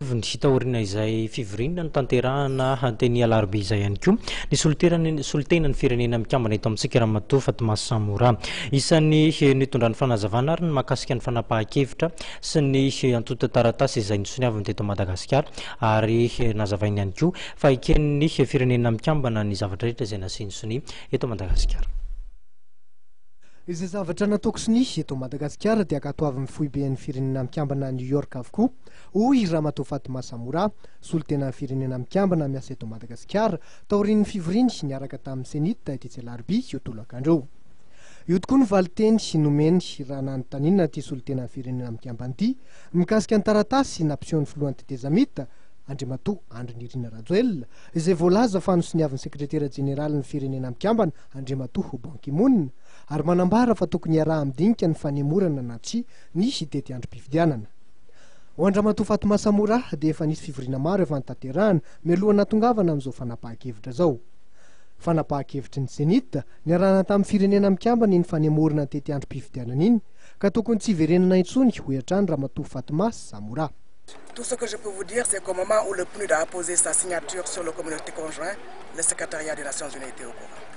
Ny hitaorina izay fivirina ny tanterahana teny alarobia izay ihany koa ny solitenan'ny firenena mikambana eto amintsika Ramatoa Fatoma Samora. Isan'ny nitondran'ny fanazavana ary ny mahakasika ny fanapahan-kevitra sy ny antota taratasy izay nisoniaviny teto Madagasikara ary nazavainy ihany koa fa eken'ny firenena mikambana ny zavatra rehetra izay nasiany sonia eto Madagasikara. Izay zavatra nataoko sonia eto Madagasikara dia katoavin'ny foiben'ny firenena mikambana New York avokoa. Hoy Ramatoa Fatoma Samora, solitenan'ny firenena mikambana miasa eto Madagasikara, taorian'ny fiviriny niaraka tamin'ny senita ety Alarobia io tolakandro. Io tokoa ny valiteny nomeny raha nanontaniana ty solitenan'ny firenena mikambana ty mikasika ny taratasy nampisehoan'ny filohan'ny tetezamita Andriamatoa Andry Nirina Rajoelina izay voalaza fa nosoniavin'ny sekretera jeneraly ny firenena mikambana Andriamatoa Ban Ki-moon ary manambara fa tokony iaraha-midinika ny fanemorana na tsy ny hitety androm-pifidianana. Ho Andriamatoa Fatoma Samora dia efa nisy fivirina maro efa nitanterahana mialohana tongavana amin'izao fanapahan-kevitra zao. Fanapahan-kevitry ny senita niarahana tamin'ny firenena mikambana iny fanemorana tety androm-pifidianana iny ka tokony tsy iverenana intsony ho hatrany Ramatoa Fatoma Samora. Tout ce que je peux vous dire, c'est qu'au moment où le PNUD a apposé sa signature sur le communiqué conjoint, le secrétariat des Nations Unies était au courant.